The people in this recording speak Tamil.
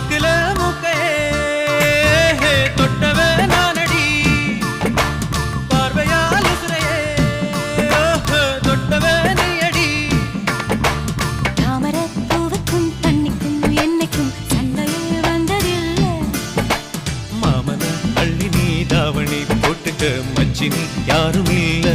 நாக்குல மூக்கையே தொட்டவே நானடி பார்வையால் உசுரையே தொட்டவே நீயடி தாமர பூவுக்கும் தண்ணிக்கும் என்னைக்கும் சண்டையே வந்ததில்லை மாமன அள்ளி நீ தாவணி போட்டுக்க மச்சினி யாரும் இல்ல